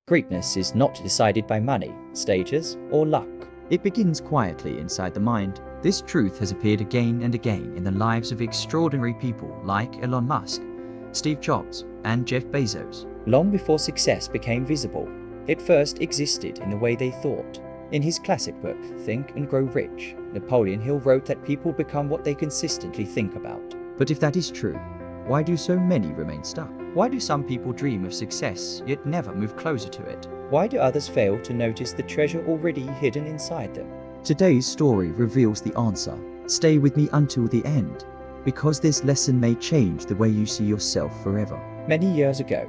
Greatness is not decided by money, status, or luck. It begins quietly inside the mind. This truth has appeared again and again in the lives of extraordinary people like Elon Musk, Steve Jobs, and Jeff Bezos. Long before success became visible, it first existed in the way they thought. In his classic book, Think and Grow Rich, Napoleon Hill wrote that people become what they consistently think about. But if that is true, why do so many remain stuck? Why do some people dream of success yet never move closer to it? Why do others fail to notice the treasure already hidden inside them? Today's story reveals the answer. Stay with me until the end, because this lesson may change the way you see yourself forever. Many years ago,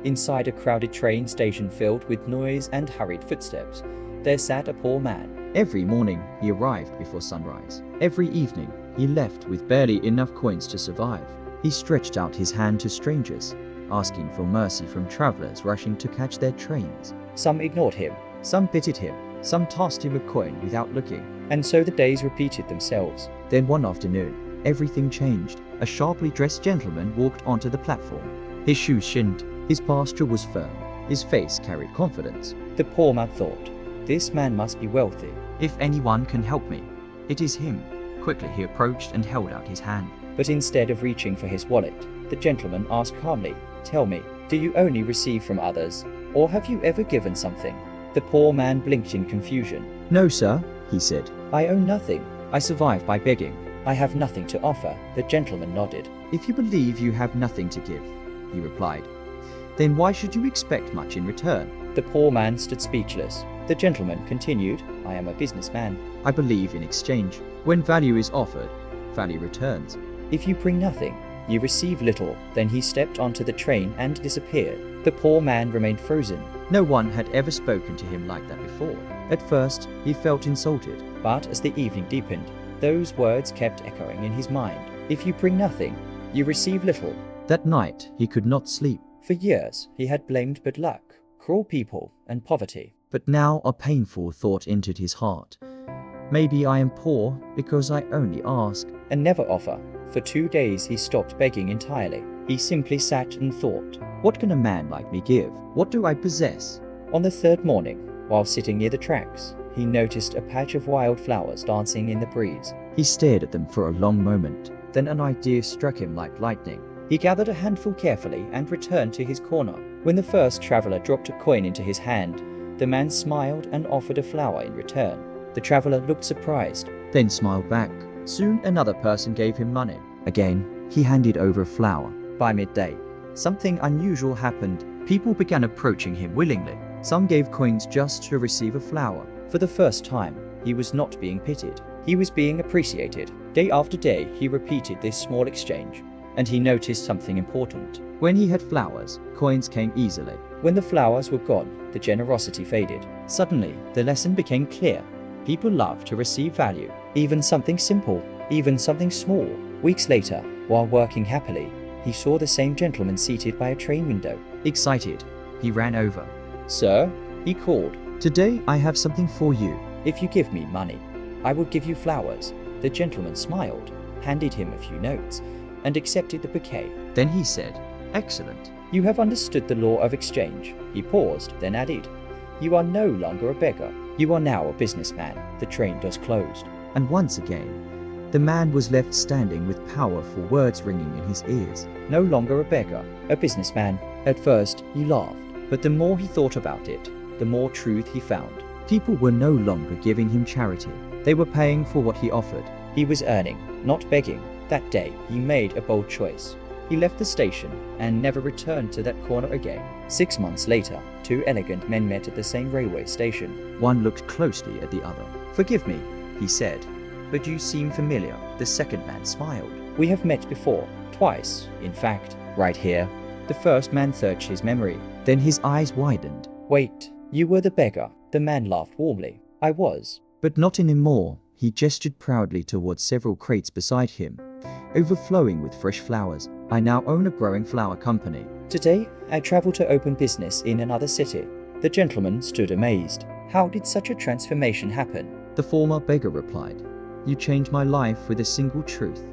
inside a crowded train station filled with noise and hurried footsteps, there sat a poor man. Every morning, he arrived before sunrise. Every evening, he left with barely enough coins to survive. He stretched out his hand to strangers, asking for mercy from travelers rushing to catch their trains. Some ignored him, Some pitied him, some tossed him a coin without looking. and so the days repeated themselves. Then one afternoon, everything changed. A sharply dressed gentleman walked onto the platform. His shoes shined, his posture was firm, his face carried confidence. The poor man thought, this man must be wealthy. If anyone can help me, it is him. Quickly he approached and held out his hand. But instead of reaching for his wallet, the gentleman asked calmly, tell me, do you only receive from others, or have you ever given something? The poor man blinked in confusion. No, sir, he said. I own nothing. I survive by begging. I have nothing to offer. The gentleman nodded. If you believe you have nothing to give, he replied, then why should you expect much in return? The poor man stood speechless. The gentleman continued, I am a businessman. I believe in exchange. When value is offered, value returns. If you bring nothing, you receive little. Then he stepped onto the train and disappeared. The poor man remained frozen. No one had ever spoken to him like that before. At first, he felt insulted. But as the evening deepened, those words kept echoing in his mind. If you bring nothing, you receive little. That night, he could not sleep. For years, he had blamed bad luck, cruel people, and poverty. But now a painful thought entered his heart. Maybe I am poor because I only ask. And never offer. For 2 days he stopped begging entirely. He simply sat and thought. What can a man like me give? What do I possess? On the third morning, while sitting near the tracks, he noticed a patch of wild flowers dancing in the breeze. He stared at them for a long moment. Then an idea struck him like lightning. He gathered a handful carefully and returned to his corner. When the first traveler dropped a coin into his hand, the man smiled and offered a flower in return. The traveler looked surprised, then smiled back. Soon another person gave him money. Again, he handed over a flower. By midday, something unusual happened. People began approaching him willingly. Some gave coins just to receive a flower. For the first time, he was not being pitied. He was being appreciated. Day after day, he repeated this small exchange, and he noticed something important. When he had flowers, coins came easily. When the flowers were gone, the generosity faded. Suddenly, the lesson became clear. People love to receive value, even something simple, even something small. Weeks later, while working happily, he saw the same gentleman seated by a train window. Excited, he ran over. Sir, he called. Today I have something for you. If you give me money, I will give you flowers. The gentleman smiled, handed him a few notes, and accepted the bouquet. Then he said, excellent. You have understood the law of exchange. He paused, then added, you are no longer a beggar. You are now a businessman. The train doors closed. And once again, the man was left standing with powerful words ringing in his ears. No longer a beggar, a businessman. At first, he laughed, but the more he thought about it, the more truth he found. People were no longer giving him charity. They were paying for what he offered. He was earning, not begging. That day, he made a bold choice. He left the station and never returned to that corner again. 6 months later, 2 elegant men met at the same railway station. One looked closely at the other. Forgive me, he said, but you seem familiar. The second man smiled. We have met before, twice, in fact, right here. The first man searched his memory. Then his eyes widened. Wait, you were the beggar. The man laughed warmly. I was. But not anymore. He gestured proudly towards several crates beside him, overflowing with fresh flowers. I now own a growing flower company. Today, I travel to open business in another city. The gentleman stood amazed. How did such a transformation happen? The former beggar replied, you changed my life with a single truth.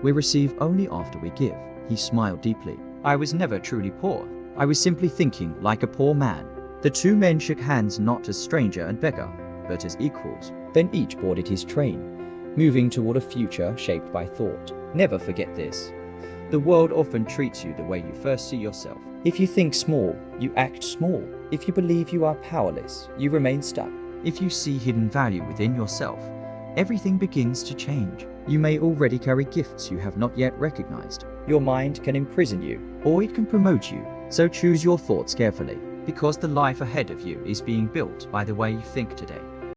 We receive only after we give. He smiled deeply. I was never truly poor. I was simply thinking like a poor man. The two men shook hands not as stranger and beggar, but as equals. Then each boarded his train, moving toward a future shaped by thought. Never forget this. The world often treats you the way you first see yourself. If you think small, you act small. If you believe you are powerless, you remain stuck. If you see hidden value within yourself, everything begins to change. You may already carry gifts you have not yet recognized. Your mind can imprison you, or it can promote you. So choose your thoughts carefully, because the life ahead of you is being built by the way you think today.